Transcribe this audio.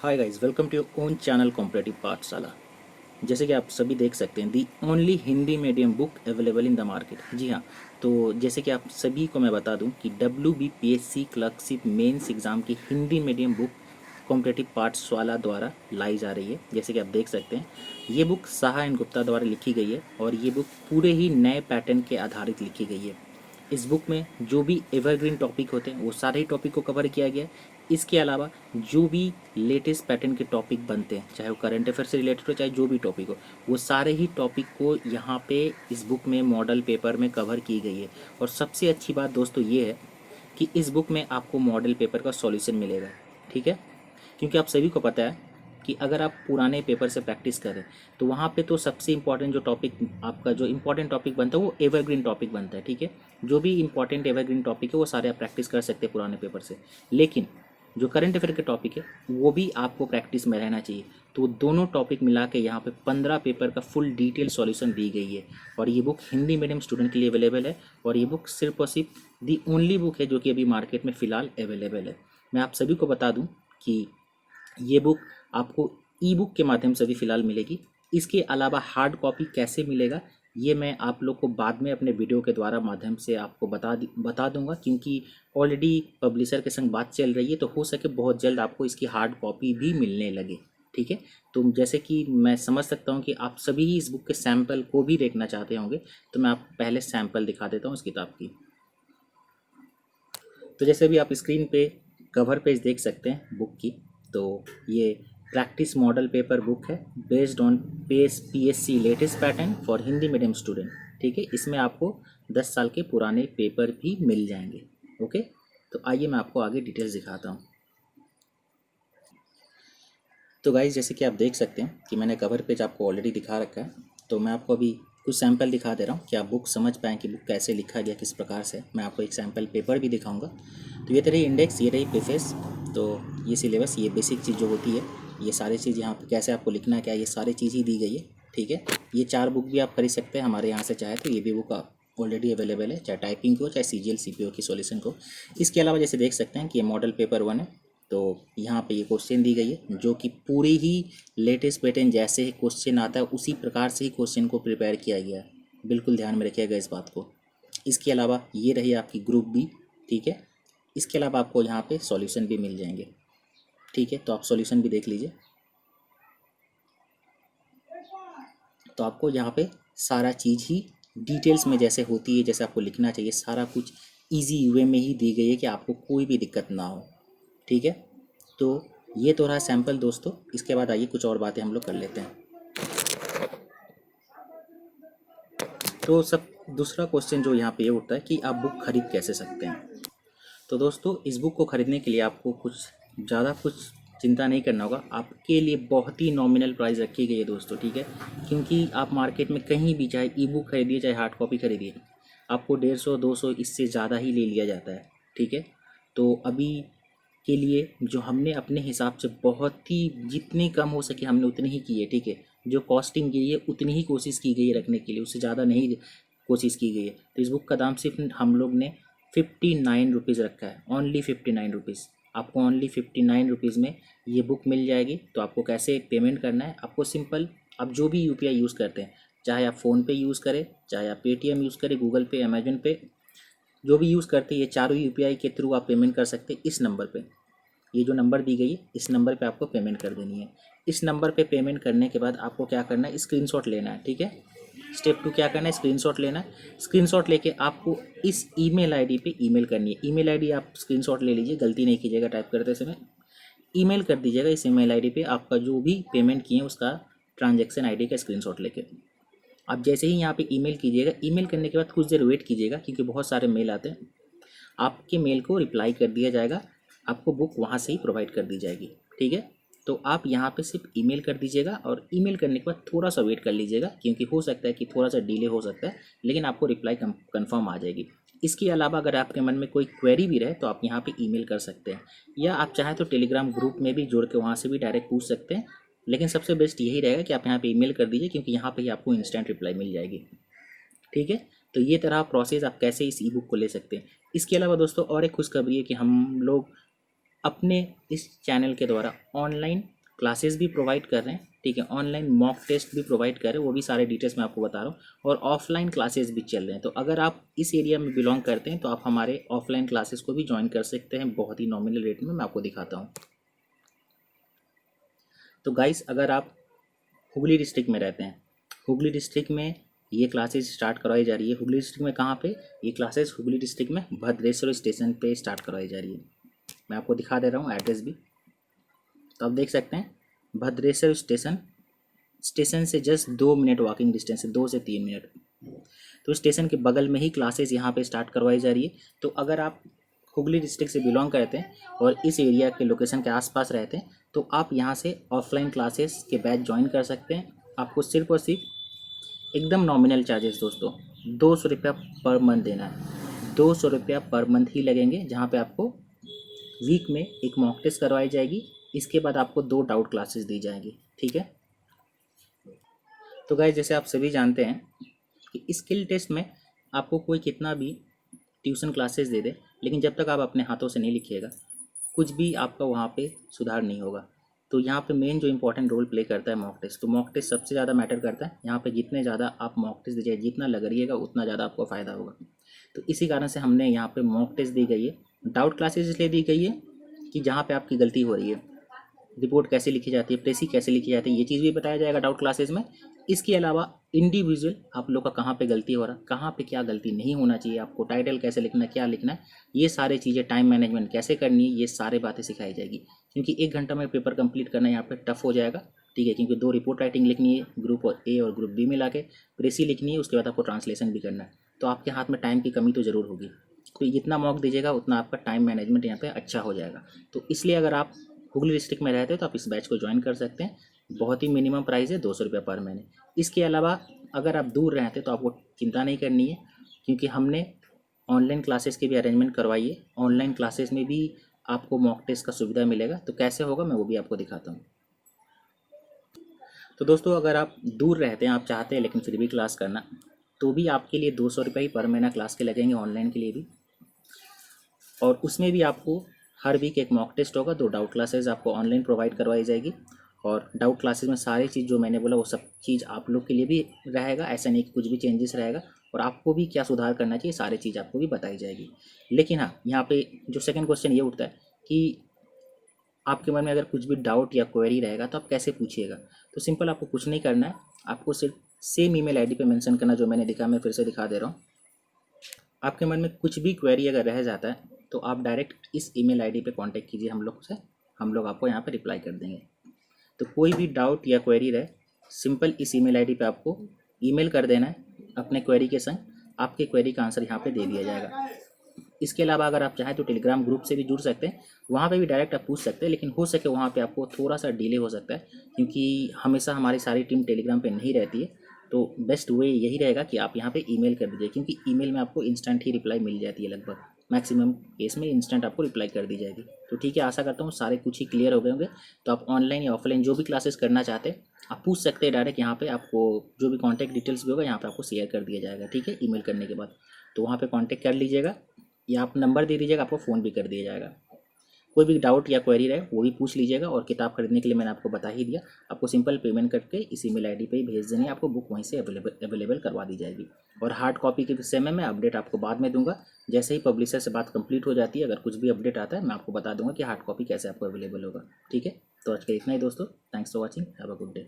Hi guys, welcome to your own channel competitive Pathshala. जैसे कि आप सभी देख सकते हैं, the only Hindi medium book available in the market. जी हाँ, तो जैसे कि आप सभी को मैं बता दूं कि WBPSC क्लर्कशिप मेंस एग्ज़ाम की हिंदी मीडियम बुक कॉम्पिटिटिव पाठशाला द्वारा लाई जा रही है। जैसे कि आप देख सकते हैं, ये बुक साहा एंड गुप्ता द्वारा लिखी गई है और ये बुक पूरे ही नए पैटर्न के आधारित लिखी गई है। इस बुक में जो भी एवरग्रीन टॉपिक होते हैं वो सारे ही टॉपिक को कवर किया गया है। इसके अलावा जो भी लेटेस्ट पैटर्न के टॉपिक बनते हैं, चाहे वो करंट अफेयर से रिलेटेड हो, चाहे जो भी टॉपिक हो, वो सारे ही टॉपिक को यहाँ पे इस बुक में मॉडल पेपर में कवर की गई है। और सबसे अच्छी बात दोस्तों ये है कि इस बुक में आपको मॉडल पेपर का सॉल्यूशन मिलेगा। ठीक है, क्योंकि आप सभी को पता है कि अगर आप पुराने पेपर से प्रैक्टिस करें तो वहाँ पे तो सबसे इम्पॉर्टेंट जो टॉपिक आपका जो इम्पॉर्टेंट टॉपिक बनता है वो एवरग्रीन टॉपिक बनता है। ठीक है, जो भी इम्पॉर्टेंट एवरग्रीन टॉपिक है वो सारे आप प्रैक्टिस कर सकते हैं पुराने पेपर से। लेकिन जो करंट अफेयर के टॉपिक है वो भी आपको प्रैक्टिस में रहना चाहिए। तो दोनों टॉपिक मिला के यहाँ पे 15 पेपर का फुल डिटेल सॉल्यूशन दी गई है। और ये बुक हिंदी मीडियम स्टूडेंट के लिए अवेलेबल है। और ये बुक सिर्फ और सिर्फ दी ओनली बुक है जो कि अभी मार्केट में फ़िलहाल अवेलेबल है। मैं आप सभी को बता दूँ कि ये बुक आपको ई बुक के माध्यम से भी फ़िलहाल मिलेगी। इसके अलावा हार्ड कॉपी कैसे मिलेगा ये मैं आप लोग को बाद में अपने वीडियो के द्वारा माध्यम से आपको बता दूंगा, क्योंकि ऑलरेडी पब्लिशर के संग बात चल रही है। तो हो सके बहुत जल्द आपको इसकी हार्ड कॉपी भी मिलने लगे। ठीक है, तो जैसे कि मैं समझ सकता हूँ कि आप सभी ही इस बुक के सैम्पल को भी देखना चाहते होंगे, तो मैं आपको पहले सैम्पल दिखा देता हूँ इस किताब की। तो जैसे भी आप स्क्रीन पे कवर पेज देख सकते हैं बुक की, तो ये प्रैक्टिस मॉडल पेपर बुक है based on PSC latest pattern for Hindi medium student. ठीक है, इसमें आपको 10 साल के पुराने पेपर भी मिल जाएंगे। ओके, तो आइए मैं आपको आगे डिटेल्स दिखाता हूँ। तो गाइज जैसे कि आप देख सकते हैं कि मैंने कवर पेज आपको ऑलरेडी दिखा रखा है। तो मैं आपको अभी कुछ सैंपल दिखा दे रहा हूँ कि आप बुक समझ पाएँ कि बुक कैसे लिखा गया, किस प्रकार से। मैं आपको एक सैंपल पेपर भी दिखाऊंगा। तो ये रही इंडेक्स, ये रही प्रीफेस, तो ये सिलेबस, ये बेसिक चीज़ जो होती है, ये सारी चीज़ यहाँ पे कैसे आपको लिखना है क्या, ये सारी चीज़ ही दी गई है। ठीक है, ये 4 बुक भी आप खरीद सकते हैं हमारे यहाँ से चाहे तो। ये भी बुक ऑलरेडी अवेलेबल है, चाहे टाइपिंग को चाहे CGL CPO की सॉल्यूशन को। इसके अलावा जैसे देख सकते हैं कि ये मॉडल पेपर 1 है। तो यहाँ पे ये क्वेश्चन दी गई है जो कि पूरी ही लेटेस्ट पैटर्न जैसे ही क्वेश्चन आता है उसी प्रकार से ही क्वेश्चन को प्रिपेयर किया गया है। बिल्कुल ध्यान में रखिएगा इस बात को। इसके अलावा ये रही आपकी ग्रुप बी। ठीक है, इसके अलावा आपको यहाँ पे सॉल्यूशन भी मिल जाएंगे। ठीक है, तो आप सॉल्यूशन भी देख लीजिए। तो आपको यहाँ पे सारा चीज़ ही डिटेल्स में जैसे होती है, जैसे आपको लिखना चाहिए, सारा कुछ इजी वे में ही दी गई है कि आपको कोई भी दिक्कत ना हो। ठीक है, तो ये तो रहा सैंपल दोस्तों। इसके बाद आइए कुछ और बातें हम लोग कर लेते हैं। तो सब दूसरा क्वेश्चन जो यहाँ पे ये उठता है कि आप बुक खरीद कैसे सकते हैं। तो दोस्तों इस बुक को खरीदने के लिए आपको कुछ ज़्यादा कुछ चिंता नहीं करना होगा। आपके लिए बहुत ही नॉमिनल प्राइस रखी गई है दोस्तों। ठीक है, क्योंकि आप मार्केट में कहीं भी चाहे ई बुक खरीदिए चाहे हार्ड कॉपी खरीदिए, आपको 150-200 इससे ज़्यादा ही ले लिया जाता है। ठीक है, तो अभी के लिए जो हमने अपने हिसाब से बहुत ही जितनी कम हो सके हमने उतनी ही की है। ठीक है, जो कॉस्टिंग की है उतनी ही कोशिश की गई है रखने के लिए, उससे ज़्यादा नहीं कोशिश की गई है। तो इस बुक का दाम सिर्फ हम लोग ने 59 रुपीज़ रखा है, ओनली 59 रुपीज़। आपको ओनली 59 रुपीज़ में ये बुक मिल जाएगी। तो आपको कैसे पेमेंट करना है, आपको सिंपल, आप जो भी UPI यूज़ करते हैं, चाहे आप फ़ोनपे यूज़ करें, चाहे आप पेटीएम यूज़ करें, गूगल पे, अमेजन पे, जो भी यूज़ करते हैं, ये चारों UPI के थ्रू आप पेमेंट कर सकते हैं। इस नंबर पे, ये जो नंबर दी गई है इस नंबर पे आपको पेमेंट कर देनी है। इस नंबर पे पेमेंट करने के बाद आपको क्या करना है, स्क्रीनशॉट लेना है। ठीक है, स्टेप 2 क्या करना है, स्क्रीनशॉट लेना है। स्क्रीनशॉट लेके आपको इस ईमेल आईडी पे ईमेल करनी है। ईमेल आईडी आप स्क्रीनशॉट ले लीजिए, गलती नहीं कीजिएगा टाइप करते समय। ईमेल कर दीजिएगा इस ईमेल आईडी पे आपका जो भी पेमेंट किए उसका ट्रांजैक्शन आईडी का स्क्रीनशॉट लेके। आप जैसे ही यहाँ पे ईमेल कीजिएगा, ईमेल करने के बाद कुछ देर वेट कीजिएगा, क्योंकि बहुत सारे मेल आते हैं। आपके मेल को रिप्लाई कर दिया जाएगा, आपको बुक वहाँ से ही प्रोवाइड कर दी जाएगी। ठीक है, तो आप यहाँ पे सिर्फ ईमेल कर दीजिएगा और ईमेल करने के बाद थोड़ा सा वेट कर लीजिएगा, क्योंकि हो सकता है कि थोड़ा सा डिले हो सकता है, लेकिन आपको रिप्लाई कंफर्म आ जाएगी। इसके अलावा अगर आपके मन में कोई क्वेरी भी रहे तो आप यहाँ पे ईमेल कर सकते हैं, या आप चाहें तो टेलीग्राम ग्रुप में भी जुड़ के वहाँ से भी डायरेक्ट पूछ सकते हैं। लेकिन सबसे बेस्ट यही रहेगा कि आप यहाँ पे ईमेल कर दीजिए, क्योंकि यहाँ पे ही आपको इंस्टेंट रिप्लाई मिल जाएगी। ठीक है, तो ये तरह प्रोसेस आप कैसे इस ई बुक को ले सकते हैं। इसके अलावा दोस्तों और एक खुशखबरी है कि हम लोग अपने इस चैनल के द्वारा ऑनलाइन क्लासेस भी प्रोवाइड कर रहे हैं, ठीक है, ऑनलाइन मॉक टेस्ट भी प्रोवाइड कर रहे हैं, वो भी सारे डिटेल्स मैं आपको बता रहा हूँ, और ऑफलाइन क्लासेस भी चल रहे हैं। तो अगर आप इस एरिया में बिलोंग करते हैं तो आप हमारे ऑफलाइन क्लासेस को भी ज्वाइन कर सकते हैं बहुत ही नॉमिनल रेट में, मैं आपको दिखाता हूँ। तो गाइस, अगर आप हुगली डिस्ट्रिक्ट में रहते हैं, हुगली डिस्ट्रिक्ट में ये क्लासेस स्टार्ट करवाई जा रही है। हुगली डिस्ट्रिक्ट में कहाँ पे? ये क्लासेस हुगली डिस्ट्रिक्ट में भद्रेश्वर स्टेशन पे स्टार्ट करवाई जा रही है। मैं आपको दिखा दे रहा हूँ एड्रेस भी, तो आप देख सकते हैं भद्रेश्वर स्टेशन, स्टेशन से जस्ट 2 मिनट वॉकिंग डिस्टेंस है, 2 से 3 मिनट। तो स्टेशन के बगल में ही क्लासेस यहाँ पे स्टार्ट करवाई जा रही है। तो अगर आप हुगली डिस्ट्रिक्ट से बिलोंग करते हैं और इस एरिया के लोकेशन के आसपास रहते हैं तो आप यहाँ से ऑफलाइन क्लासेस के बैच ज्वाइन कर सकते हैं। आपको सिर्फ और सिर्फ एकदम नॉमिनल चार्जेस दोस्तों 200 रुपया पर मंथ देना है। 200 रुपया पर मंथ ही लगेंगे, जहाँ पे आपको वीक में एक मॉक टेस्ट करवाई जाएगी, इसके बाद आपको 2 डाउट क्लासेस दी जाएंगी, ठीक है। तो गाइस, जैसे आप सभी जानते हैं कि स्किल टेस्ट में आपको कोई कितना भी ट्यूशन क्लासेस दे दे, लेकिन जब तक आप अपने हाथों से नहीं लिखिएगा कुछ भी आपका वहाँ पे सुधार नहीं होगा। तो यहाँ पे मेन जो इंपॉर्टेंट रोल प्ले करता है मॉक टेस्ट, तो मॉक टेस्ट सबसे ज़्यादा मैटर करता है। यहाँ पे जितने ज़्यादा आप मॉक टेस्ट दीजिए, जितना लगरिएगा उतना ज़्यादा आपको फ़ायदा होगा। तो इसी कारण से हमने यहाँ पे मॉक टेस्ट दी गई है। डाउट क्लासेस इसलिए दी गई है कि जहाँ पे आपकी गलती हो रही है, रिपोर्ट कैसे लिखी जाती है, प्रेसी कैसे लिखी जाती है, ये चीज़ भी बताया जाएगा डाउट क्लासेस में। इसके अलावा इंडिविजुअल आप लोग का कहाँ पे गलती हो रहा, कहाँ पे क्या गलती नहीं होना चाहिए, आपको टाइटल कैसे लिखना है, क्या लिखना है, ये सारी चीज़ें, टाइम मैनेजमेंट कैसे करनी है, ये सारे बातें सिखाई जाएगी। क्योंकि 1 घंटा में पेपर कंप्लीट करना यहाँ पे टफ हो जाएगा, ठीक है, क्योंकि 2 रिपोर्ट राइटिंग लिखनी है, ग्रुप ए और ग्रुप बी मिला के, प्रेसी लिखनी है, उसके बाद आपको ट्रांसलेशन भी करना है। तो आपके हाथ में टाइम की कमी तो ज़रूर होगी। तो जितना मॉक दीजिएगा उतना आपका टाइम मैनेजमेंट यहाँ पे अच्छा हो जाएगा। तो इसलिए अगर आप हुगली डिस्ट्रिक्ट में रहते हैं तो आप इस बैच को ज्वाइन कर सकते हैं। बहुत ही मिनिमम प्राइस है 200 रुपये पर महीने। इसके अलावा अगर आप दूर रहते हैं तो आपको चिंता नहीं करनी है, क्योंकि हमने ऑनलाइन क्लासेस की भी अरेंजमेंट करवाई है। ऑनलाइन क्लासेस में भी आपको मॉक टेस्ट का सुविधा मिलेगा। तो कैसे होगा मैं वो भी आपको दिखाता हूँ। तो दोस्तों, अगर आप दूर रहते हैं, आप चाहते हैं लेकिन फिर भी क्लास करना, तो भी आपके लिए 200 रुपये ही पर महीना क्लास के लगेंगे ऑनलाइन के लिए भी। और उसमें भी आपको हर वीक एक मॉक टेस्ट होगा, 2 डाउट क्लासेस आपको ऑनलाइन प्रोवाइड करवाई जाएगी। और डाउट क्लासेस में सारी चीज़ जो मैंने बोला वो सब चीज़ आप लोग के लिए भी रहेगा, ऐसा नहीं कि कुछ भी चेंजेस रहेगा। और आपको भी क्या सुधार करना चाहिए सारी चीज़ आपको भी बताई जाएगी। लेकिन हाँ, यहाँ पे जो सेकंड क्वेश्चन ये उठता है कि आपके मन में अगर कुछ भी डाउट या क्वेरी रहेगा तो आप कैसे पूछिएगा। तो सिंपल, आपको कुछ नहीं करना है, आपको सिर्फ सेम ईमेल आईडी पे मेंशन करना जो मैंने दिखा, मैं फिर से दिखा दे रहा हूँ। आपके मन में कुछ भी क्वेरी अगर रह जाता है तो आप डायरेक्ट इस ईमेल आईडी पे कांटेक्ट कीजिए हम लोग से, हम लोग आपको यहाँ पे रिप्लाई कर देंगे। तो कोई भी डाउट या क्वेरी रहे, सिंपल इस ईमेल आईडी पे आपको ईमेल कर देना है अपने क्वेरी के संग, आपके क्वेरी का आंसर यहाँ पे दे दिया जाएगा। इसके अलावा अगर आप चाहें तो टेलीग्राम ग्रुप से भी जुड़ सकते हैं, वहाँ पे भी डायरेक्ट आप पूछ सकते हैं, लेकिन हो सके वहाँ पे आपको थोड़ा सा डिले हो सकता है, क्योंकि हमेशा हमारी सारी टीम टेलीग्राम पे नहीं रहती है। तो बेस्ट वे यही रहेगा कि आप यहाँ पे ईमेल कर दीजिए, क्योंकि ईमेल में आपको इंस्टेंट ही रिप्लाई मिल जाती है, लगभग मैक्सिमम केस में इंस्टेंट आपको रिप्लाई कर दी जाएगी। तो ठीक है, आशा करता हूँ सारे कुछ ही क्लियर हो गए होंगे। तो आप ऑनलाइन या ऑफलाइन जो भी क्लासेस करना चाहते हैं आप पूछ सकते हैं डायरेक्ट, यहाँ पे आपको जो भी कॉन्टैक्ट डिटेल्स भी होगा यहाँ पे आपको शेयर कर दिया जाएगा, ठीक है, ईमेल करने के बाद। तो वहाँ पे कांटेक्ट कर लीजिएगा या आप नंबर दे दीजिएगा, आपको फ़ोन भी कर दिया जाएगा। कोई भी डाउट या क्वेरी रहे वो भी पूछ लीजिएगा। और किताब खरीदने के लिए मैंने आपको बता ही दिया, आपको सिंपल पेमेंट करके इस ईमेल आईडी पे ही भेज देनी है, आपको बुक वहीं से अवेलेबल करवा दी जाएगी। और हार्ड कॉपी के विषय में मैं अपडेट आपको बाद में दूंगा, जैसे ही पब्लिशर से बात कंप्लीट हो जाती है, अगर कुछ भी अपडेट आता है मैं आपको बता दूंगा कि हार्ड कॉपी कैसे आपको अवेलेबल होगा, ठीक है। तो आज के इतना ही दोस्तों, thanks for watching, have a good day.